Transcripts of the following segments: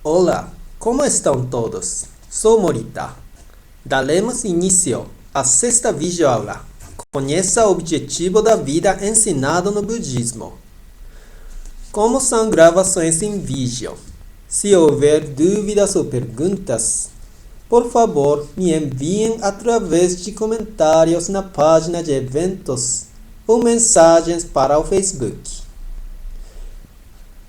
Olá, como estão todos? Sou Morita. Daremos início à sexta videoaula. Conheça o objetivo da vida ensinado no budismo. Como são gravações em vídeo? Se houver dúvidas ou perguntas, por favor, me enviem através de comentários na página de eventos ou mensagens para o Facebook.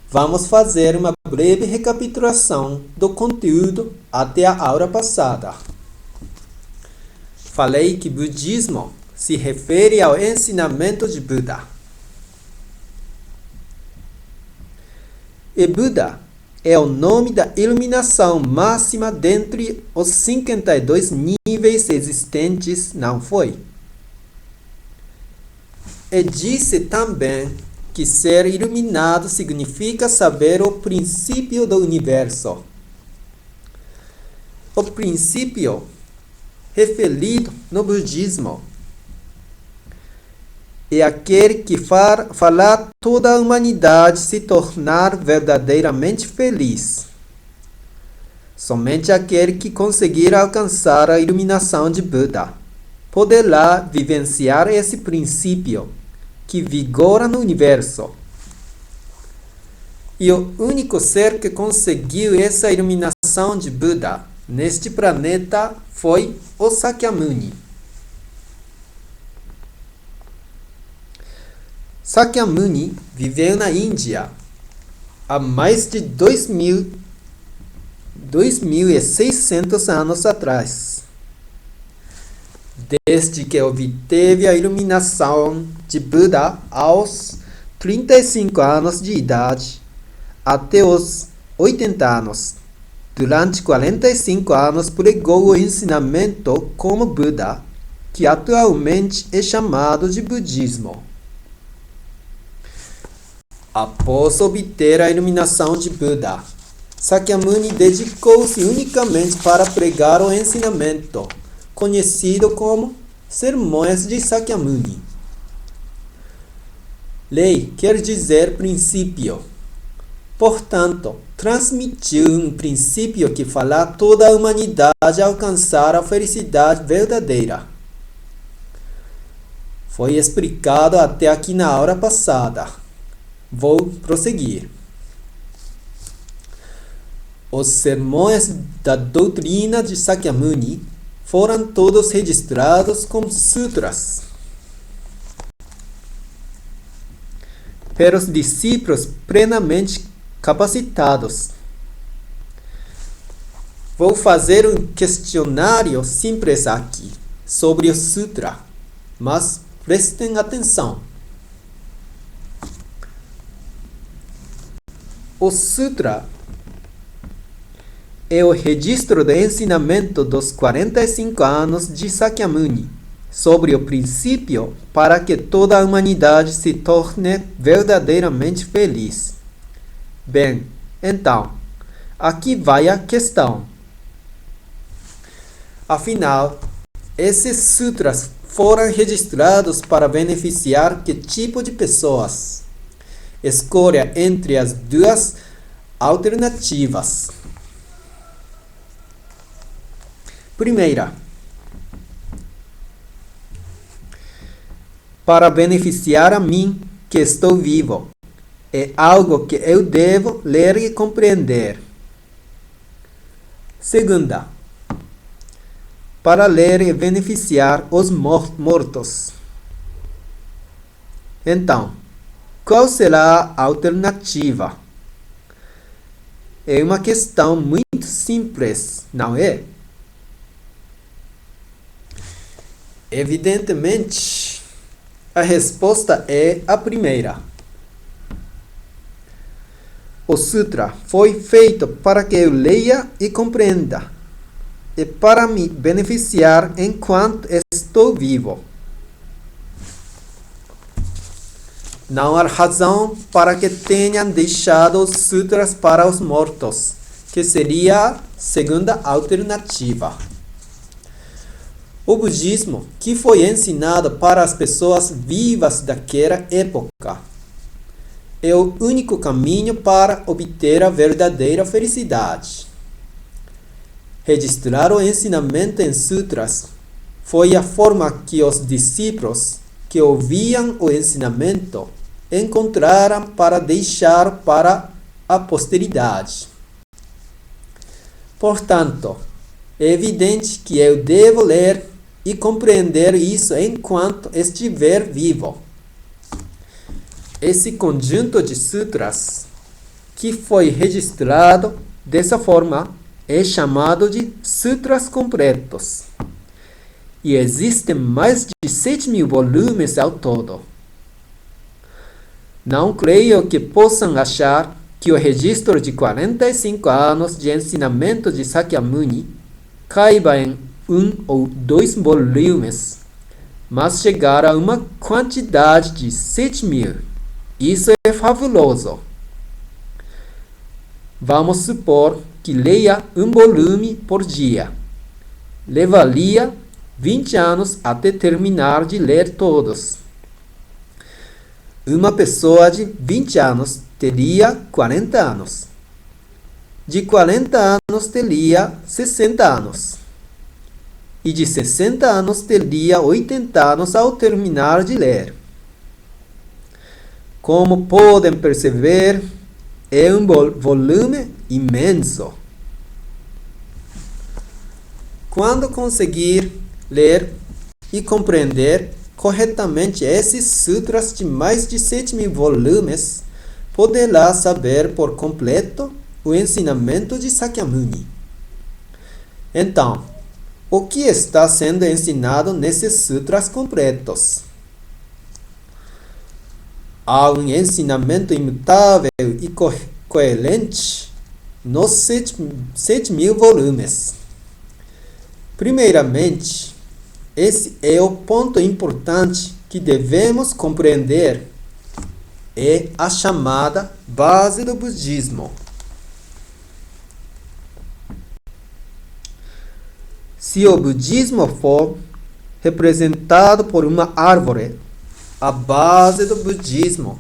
Vamos fazer uma breve recapitulação do conteúdo até a aula passada. Falei que budismo se refere ao ensinamento de Buda. E Buda é o nome da iluminação máxima dentre os 52 níveis existentes, não foi? E disse também que ser iluminado significa saber o princípio do universo. O princípio referido no budismo é aquele que fará toda a humanidade se tornar verdadeiramente feliz. Somente aquele que conseguir alcançar a iluminação de Buda poderá vivenciar esse princípio que vigora no universo. E o único ser que conseguiu essa iluminação de Buda neste planeta foi o Sakyamuni. Sakyamuni viveu na Índia há mais de 2.600 anos atrás. Desde que obteve a iluminação de Buda aos 35 anos de idade até os 80 anos. Durante 45 anos pregou o ensinamento como Buda, que atualmente é chamado de budismo. Após obter a iluminação de Buda, Sakyamuni dedicou-se unicamente para pregar o ensinamento, conhecido como Sermões de Sakyamuni. Lei quer dizer princípio. Portanto, transmitiu um princípio que fará toda a humanidade alcançar a felicidade verdadeira. Foi explicado até aqui na aula passada. Vou prosseguir. Os sermões da doutrina de Sakyamuni foram todos registrados como sutras pelos discípulos plenamente capacitados. Vou fazer um questionário simples aqui sobre o sutra, mas prestem atenção. O sutra é o registro do ensinamento dos 45 anos de Sakyamuni sobre o princípio para que toda a humanidade se torne verdadeiramente feliz. Bem, então, aqui vai a questão. Afinal, esses sutras foram registrados para beneficiar que tipo de pessoas? Escolha entre as duas alternativas. Primeira, para beneficiar a mim que estou vivo. É algo que eu devo ler e compreender. Segunda, para ler e beneficiar os mortos. Então, qual será a alternativa? É uma questão muito simples, não é? Evidentemente, a resposta é a primeira. O sutra foi feito para que eu leia e compreenda, e para me beneficiar enquanto estou vivo. Não há razão para que tenham deixado os sutras para os mortos, que seria a segunda alternativa. O budismo, que foi ensinado para as pessoas vivas daquela época, é o único caminho para obter a verdadeira felicidade. Registrar o ensinamento em sutras foi a forma que os discípulos que ouviam o ensinamento encontraram para deixar para a posteridade. Portanto, é evidente que eu devo ler e compreender isso enquanto estiver vivo. Esse conjunto de sutras, que foi registrado dessa forma, é chamado de sutras completos. E existem mais de 7.000 volumes ao todo. Não creio que possam achar que o registro de 45 anos de ensinamento de Sakyamuni caiba em 1 ou 2 volumes, mas chegar a uma quantidade de 7.000. Isso é fabuloso. Vamos supor que leia um volume por dia. Levaria 20 anos até terminar de ler todos. Uma pessoa de 20 anos teria 40 anos. De 40 anos teria 60 anos. E de 60 anos teria 80 anos ao terminar de ler. Como podem perceber, é um volume imenso. Quando conseguir ler e compreender corretamente esses sutras de mais de 7.000 volumes, poderá saber por completo o ensinamento de Sakyamuni. Então, o que está sendo ensinado nesses sutras completos? Há um ensinamento imutável e coerente nos 7.000 volumes. Primeiramente, esse é o ponto importante que devemos compreender. É a chamada base do budismo. Se o budismo for representado por uma árvore, a base do budismo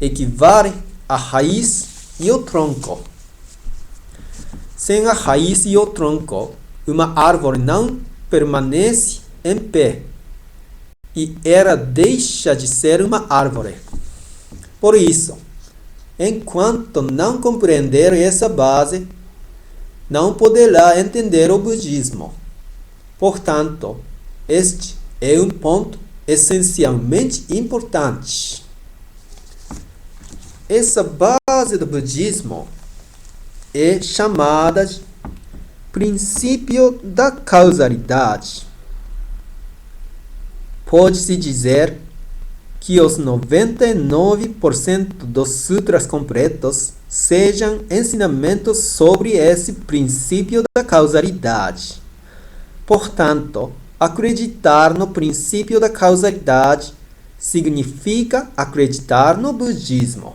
equivale à raiz e ao tronco. Sem a raiz e o tronco, uma árvore não permanece em pé e ela deixa de ser uma árvore. Por isso, enquanto não compreender essa base, não poderá entender o budismo. Portanto, este é um ponto essencialmente importante. Essa base do budismo é chamada de princípio da causalidade. Pode-se dizer que os 99% dos sutras completos sejam ensinamentos sobre esse princípio da causalidade. Portanto, acreditar no princípio da causalidade significa acreditar no budismo.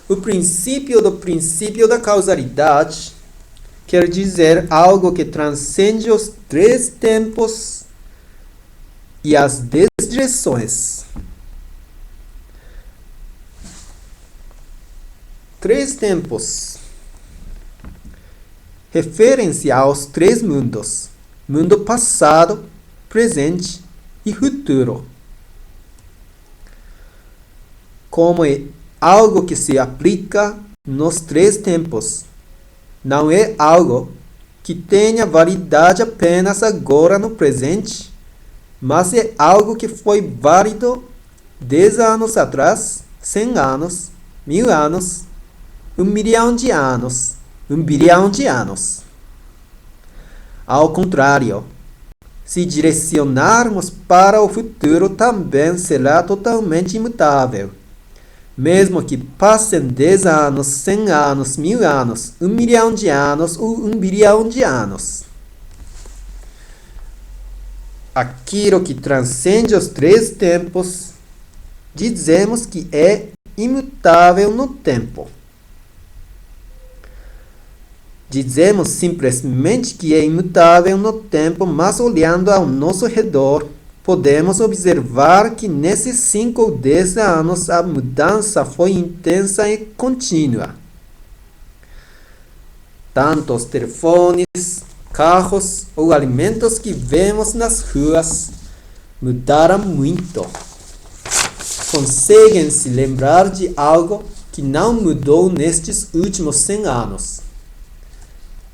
O princípio da causalidade quer dizer algo que transcende os 3 tempos e as 10 direções. 3 tempos referem-se aos 3 mundos: mundo passado, presente e futuro. Como é algo que se aplica nos 3 tempos, não é algo que tenha validade apenas agora no presente, mas é algo que foi válido 10 anos atrás, 100 anos, 1000 anos, 1 milhão de anos, 1 bilhão de anos. Ao contrário, se direcionarmos para o futuro, também será totalmente imutável. Mesmo que passem 10 anos, 100 anos, 1000 anos, 1 milhão de anos ou 1 bilhão de anos. Aquilo que transcende os 3 tempos, dizemos que é imutável no tempo. Dizemos simplesmente que é imutável no tempo, mas olhando ao nosso redor, podemos observar que nesses 5 ou 10 anos a mudança foi intensa e contínua. Tanto os telefones, carros ou alimentos que vemos nas ruas mudaram muito. Conseguem se lembrar de algo que não mudou nestes últimos 100 anos?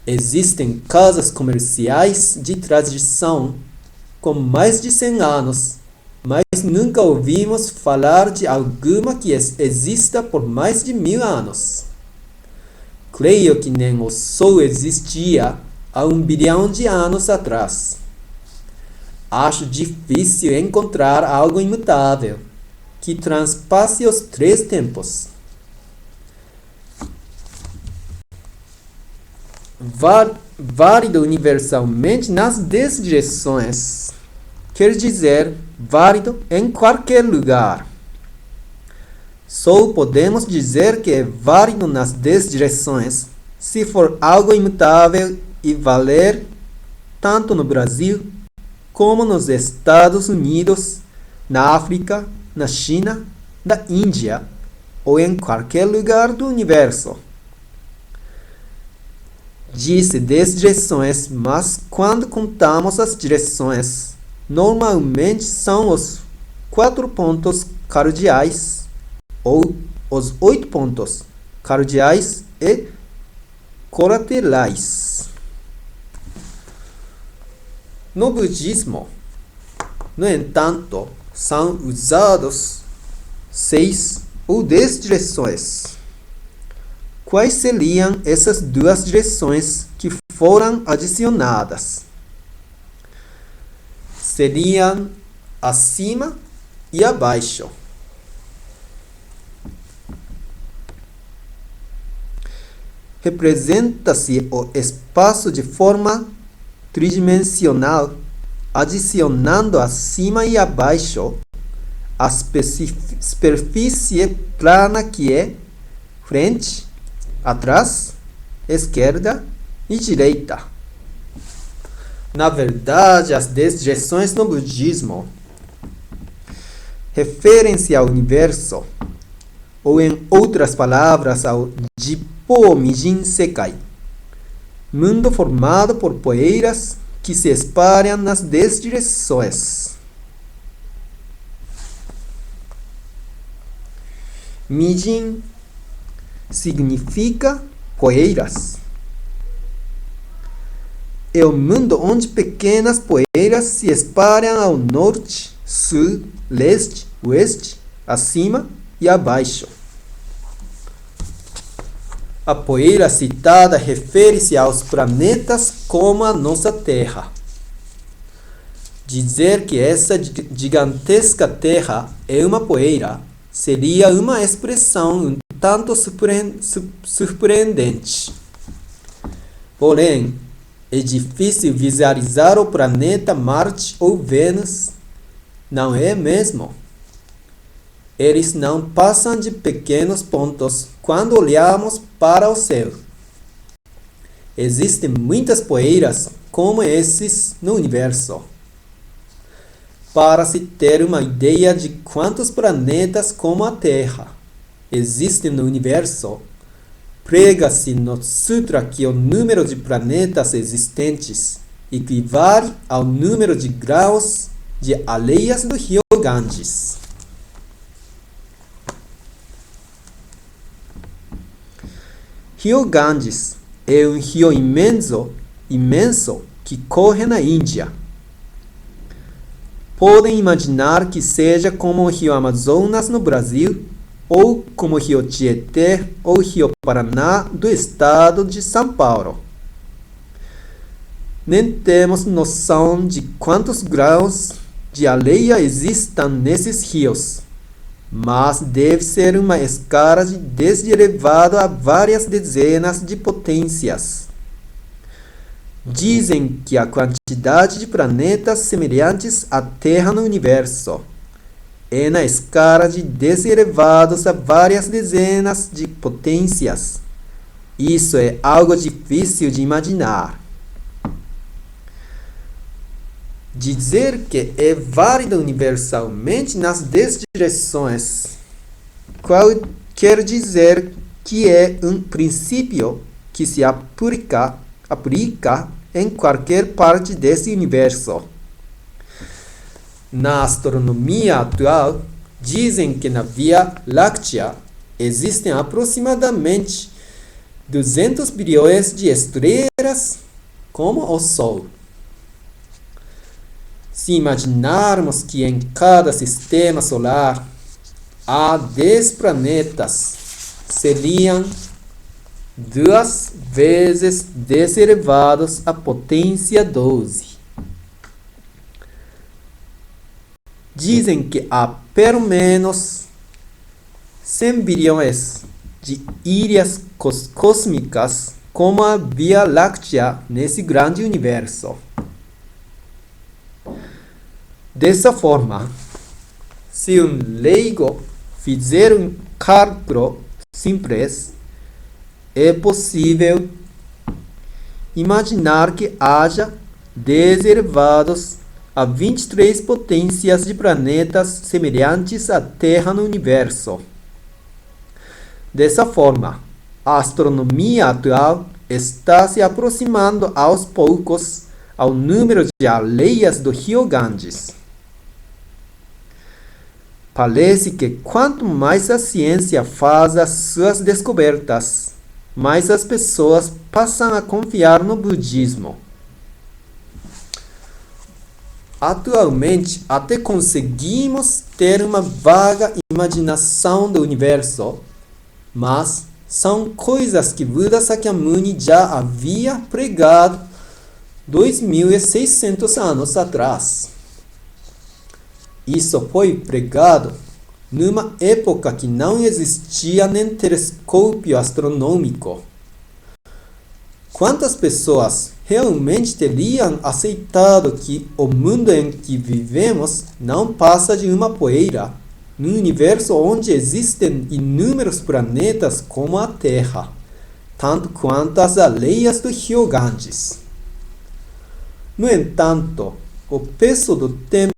Existem casas comerciais de tradição com mais de 100 anos, mas nunca ouvimos falar de alguma que exista por mais de 1000 anos. Creio que nem o Sol existia há 1 bilhão de anos atrás. Acho difícil encontrar algo imutável que transpasse os 3 tempos. Válido universalmente nas 10 direções quer dizer válido em qualquer lugar. Só podemos dizer que é válido nas 10 direções se for algo imutável e valer tanto no Brasil como nos Estados Unidos, na África, na China, na Índia ou em qualquer lugar do universo. Disse 10 direções, mas quando contamos as direções, normalmente são os 4 pontos cardeais ou os 8 pontos cardeais e colaterais. No budismo, no entanto, são usados 6 ou 10 direções. Quais seriam essas 2 direções que foram adicionadas? Seriam acima e abaixo. Representa-se o espaço de forma tridimensional, adicionando acima e abaixo a superfície plana que é frente, atrás, esquerda e direita. Na verdade, as 10 direções no budismo referem-se ao universo, ou em outras palavras, ao Jippo Mijin Sekai, mundo formado por poeiras que se espalham nas 10 direções. Mijin significa poeiras. É o mundo onde pequenas poeiras se espalham ao norte, sul, leste, oeste, acima e abaixo. A poeira citada refere-se aos planetas como a nossa Terra. Dizer que essa gigantesca Terra é uma poeira seria uma expressão um tanto surpreendente. Porém, é difícil visualizar o planeta Marte ou Vênus, não é mesmo? Eles não passam de pequenos pontos quando olhamos para o céu. Existem muitas poeiras como esses no universo. Para se ter uma ideia de quantos planetas como a Terra existem no universo, prega-se no Sutra que o número de planetas existentes equivale ao número de graus de areias do rio Ganges. Rio Ganges é um rio imenso que corre na Índia. Podem imaginar que seja como o rio Amazonas no Brasil, ou como o rio Tietê ou o rio Paraná do estado de São Paulo. Nem temos noção de quantos graus de areia existam nesses rios, mas deve ser uma escala de 10 elevado a várias dezenas de potências. Dizem que a quantidade de planetas semelhantes à Terra no universo é na escala de 10 elevados a várias dezenas de potências. Isso é algo difícil de imaginar. Dizer que é válida universalmente nas 10 direções, quer dizer que é um princípio que se aplica em qualquer parte desse universo. Na astronomia atual, dizem que na Via Láctea existem aproximadamente 200 bilhões de estrelas como o Sol. Se imaginarmos que em cada sistema solar há 10 planetas, seriam 2 vezes 10 elevados à potência 12. Dizem que há pelo menos 100 bilhões de ilhas cósmicas como a Via Láctea nesse grande universo. Dessa forma, se um leigo fizer um cálculo simples, é possível imaginar que haja 10 elevados a 23 potências de planetas semelhantes à Terra no universo. Dessa forma, a astronomia atual está se aproximando aos poucos ao número de areias do Rio Ganges. Parece que quanto mais a ciência faz as suas descobertas, mais as pessoas passam a confiar no budismo. Atualmente, até conseguimos ter uma vaga imaginação do universo, mas são coisas que Buda Sakyamuni já havia pregado 2.600 anos atrás. Isso foi pregado numa época que não existia nem telescópio astronômico. Quantas pessoas realmente teriam aceitado que o mundo em que vivemos não passa de uma poeira, num universo onde existem inúmeros planetas como a Terra, tanto quanto as areias do Rio Ganges? No entanto, o peso do tempo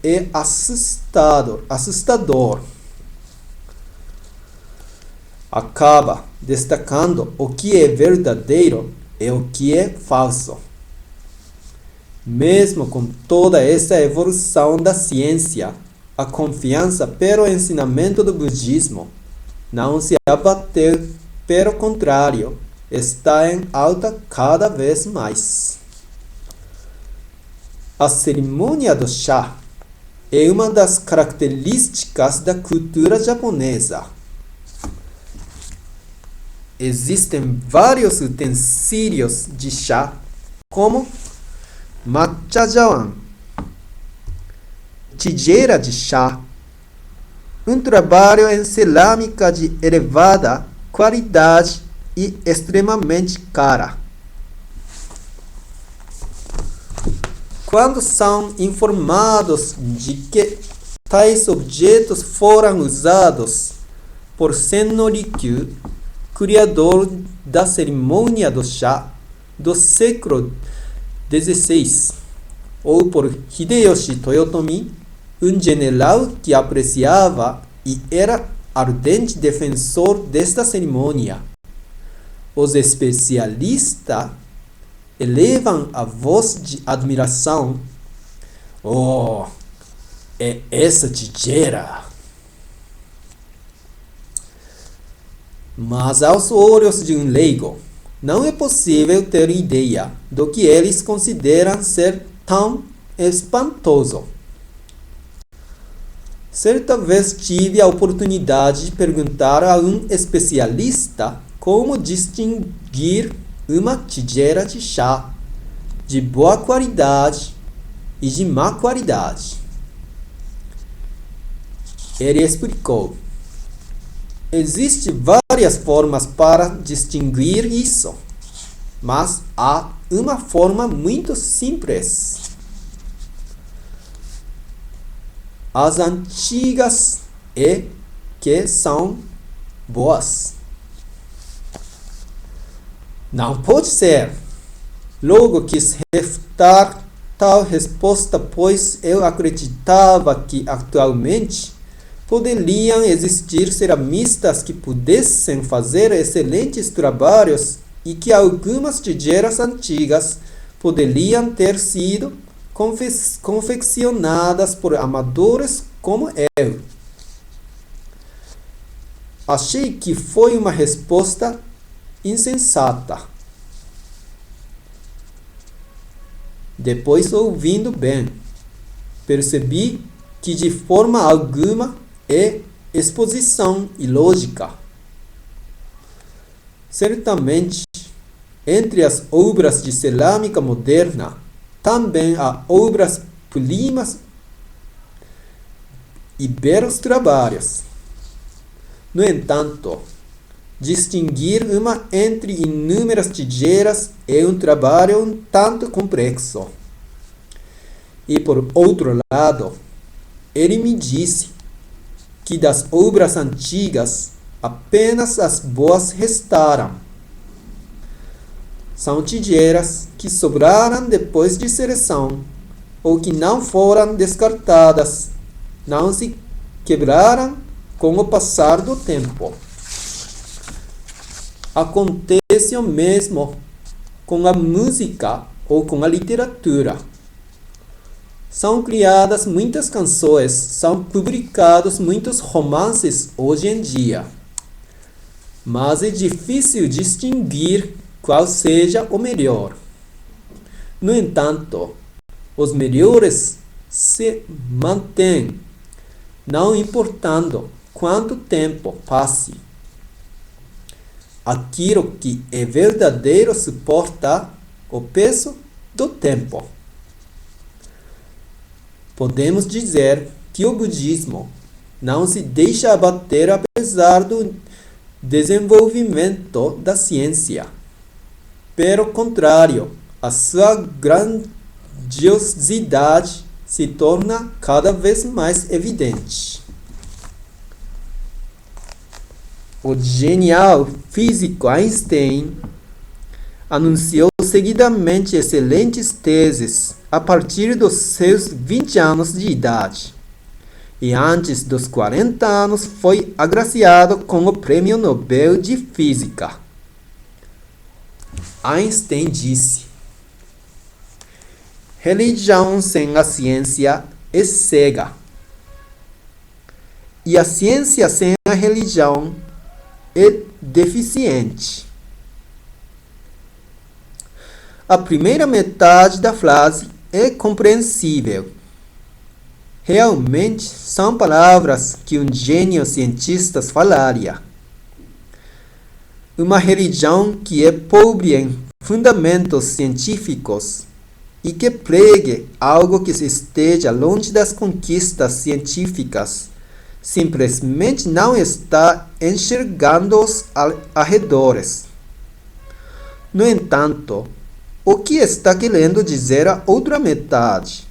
é assustador. Acaba destacando o que é verdadeiro e o que é falso. Mesmo com toda essa evolução da ciência, a confiança pelo ensinamento do budismo não se abateu, pelo contrário, está em alta cada vez mais. A cerimônia do chá é uma das características da cultura japonesa. Existem vários utensílios de chá, como matcha jawan, tigela de chá, um trabalho em cerâmica de elevada qualidade e extremamente cara. Quando são informados de que tais objetos foram usados por Senno Rikyu, criador da cerimônia do chá do século XVI, ou por Hideyoshi Toyotomi, um general que apreciava e era ardente defensor desta cerimônia, os especialistas elevam a voz de admiração. Oh, é essa tigela! Mas aos olhos de um leigo, não é possível ter ideia do que eles consideram ser tão espantoso. Certa vez tive a oportunidade de perguntar a um especialista como distinguir uma tigela de chá de boa qualidade e de má qualidade. Ele explicou: existem várias formas para distinguir isso, mas há uma forma muito simples. As antigas é que são boas. Não pode ser. Logo quis refutar tal resposta, pois eu acreditava que atualmente poderiam existir ceramistas que pudessem fazer excelentes trabalhos e que algumas tigelas antigas poderiam ter sido confeccionadas por amadores como eu. Achei que foi uma resposta insensata. Depois, ouvindo bem, percebi que de forma alguma é exposição ilógica. Certamente, entre as obras de cerâmica moderna, também há obras-primas e belos trabalhos. No entanto, distinguir uma entre inúmeras tigelas é um trabalho um tanto complexo. E por outro lado, ele me disse que das obras antigas apenas as boas restaram. São tigelas que sobraram depois de seleção ou que não foram descartadas, não se quebraram com o passar do tempo. Acontece o mesmo com a música ou com a literatura. São criadas muitas canções, são publicados muitos romances hoje em dia. Mas é difícil distinguir qual seja o melhor. No entanto, os melhores se mantêm, não importando quanto tempo passe. Aquilo que é verdadeiro suporta o peso do tempo. Podemos dizer que o budismo não se deixa abater apesar do desenvolvimento da ciência. Pelo contrário, a sua grandiosidade se torna cada vez mais evidente. O genial físico Einstein anunciou seguidamente excelentes teses a partir dos seus 20 anos de idade. E antes dos 40 anos foi agraciado com o Prêmio Nobel de Física. Einstein disse: religião sem a ciência é cega. E a ciência sem a religião é deficiente. A primeira metade da frase é compreensível. Realmente são palavras que um gênio cientista falaria. Uma religião que é pobre em fundamentos científicos e que pregue algo que esteja longe das conquistas científicas simplesmente não está enxergando os arredores. No entanto, o que está querendo dizer a outra metade?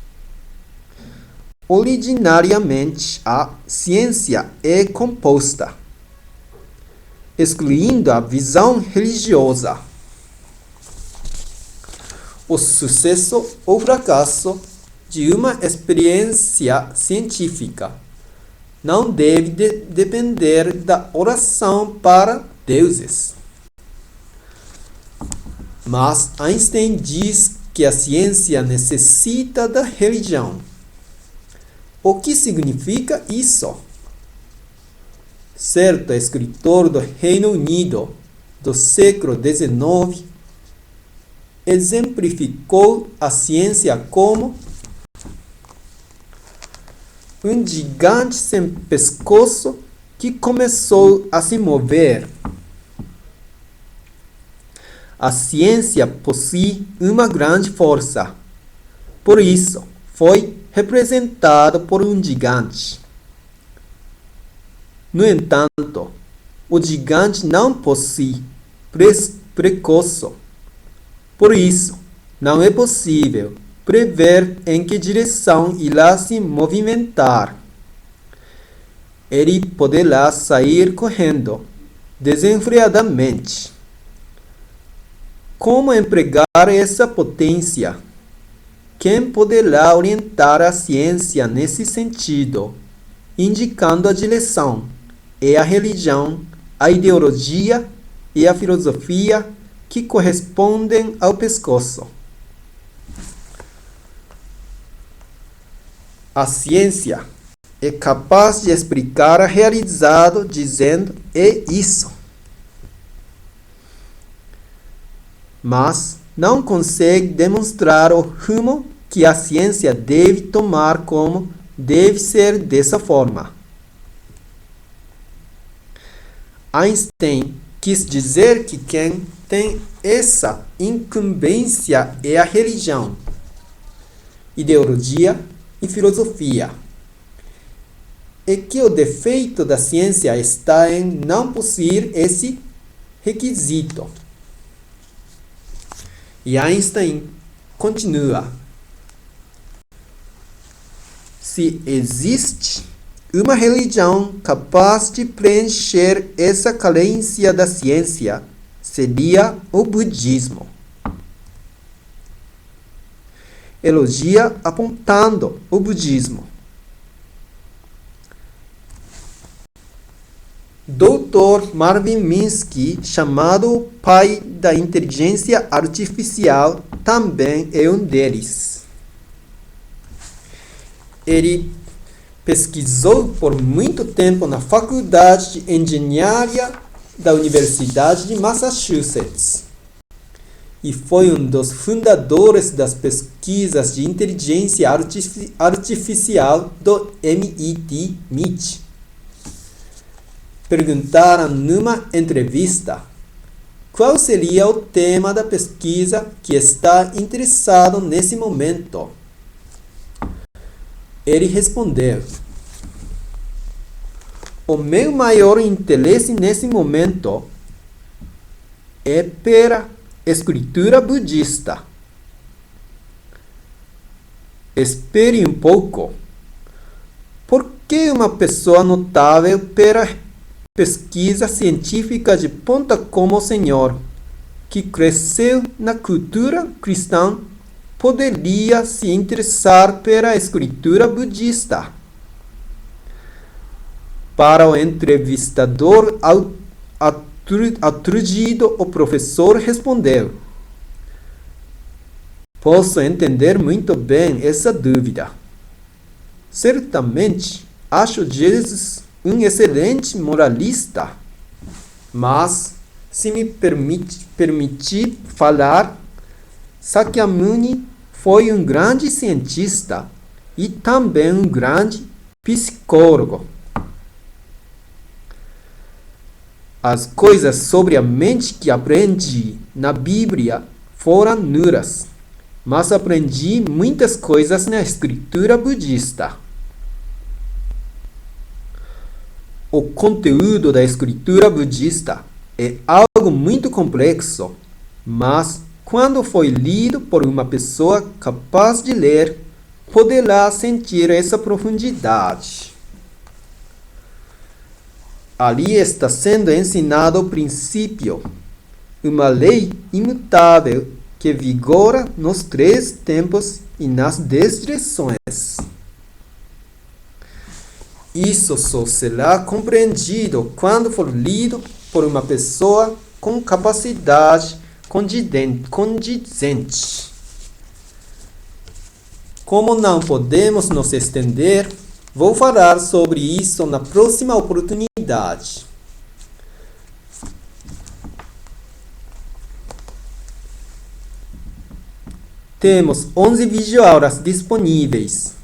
Originariamente, a ciência é composta, excluindo a visão religiosa. O sucesso ou fracasso de uma experiência científica não deve depender da oração para deuses. Mas Einstein diz que a ciência necessita da religião. O que significa isso? Certo escritor do Reino Unido do século XIX exemplificou a ciência como um gigante sem pescoço que começou a se mover. A ciência possui uma grande força. Por isso, foi representado por um gigante. No entanto, o gigante não possui pescoço. Por isso, não é possível prever em que direção irá se movimentar. Ele poderá sair correndo desenfreadamente. Como empregar essa potência? quem poderá orientar a ciência nesse sentido, indicando a direção, é a religião, a ideologia e a filosofia que correspondem ao pescoço. A ciência é capaz de explicar a realidade dizendo é isso. Mas não consegue demonstrar o rumo que a ciência deve tomar como deve ser dessa forma. Einstein quis dizer que quem tem essa incumbência é a religião, ideologia e filosofia, e que o defeito da ciência está em não possuir esse requisito. E Einstein continua: se existe uma religião capaz de preencher essa carência da ciência, seria o budismo. Elogia apontando o budismo. Dr. Marvin Minsky, chamado o pai da inteligência artificial, também é um deles. Ele pesquisou por muito tempo na Faculdade de Engenharia da Universidade de Massachusetts e foi um dos fundadores das pesquisas de inteligência artificial do MIT. Perguntaram numa entrevista qual seria o tema da pesquisa que está interessado nesse momento. Ele respondeu: o meu maior interesse nesse momento é pela escritura budista. Espere um pouco. Por que uma pessoa notável pela pesquisa científica de ponta como o senhor, que cresceu na cultura cristã, poderia se interessar pela escritura budista? Para o entrevistador aturdido, o professor respondeu: posso entender muito bem essa dúvida. Certamente, acho Jesus um excelente moralista, mas, se me permitir falar, Sakyamuni foi um grande cientista e também um grande psicólogo. As coisas sobre a mente que aprendi na Bíblia foram nulas, mas aprendi muitas coisas na escritura budista. O conteúdo da escritura budista é algo muito complexo, mas quando foi lido por uma pessoa capaz de ler, poderá sentir essa profundidade. Ali está sendo ensinado o princípio, uma lei imutável que vigora nos 3 tempos e nas 10 direções. Isso só será compreendido quando for lido por uma pessoa com capacidade condizente. Como não podemos nos estender, vou falar sobre isso na próxima oportunidade. Temos 11 videoaulas disponíveis.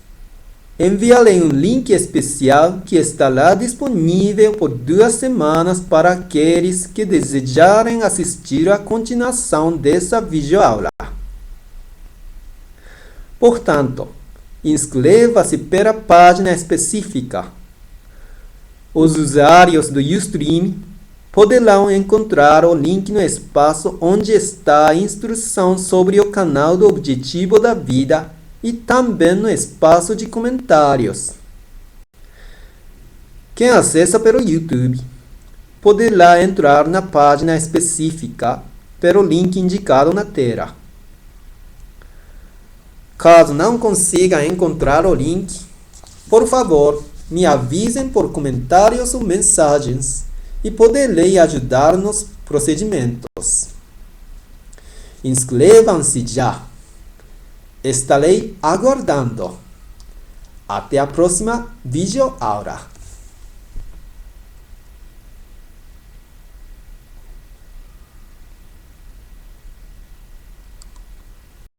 Enviarei um link especial que estará disponível por 2 semanas para aqueles que desejarem assistir à continuação dessa videoaula. Portanto, inscreva-se pela página específica. Os usuários do Ustream poderão encontrar o link no espaço onde está a instrução sobre o canal do Objetivo da Vida e também no espaço de comentários. Quem acessa pelo YouTube poderá entrar na página específica pelo link indicado na tela. Caso não consiga encontrar o link, por favor, me avisem por comentários ou mensagens e poderei ajudar nos procedimentos. Inscrevam-se já. Estarei aguardando. Até a próxima videoaula.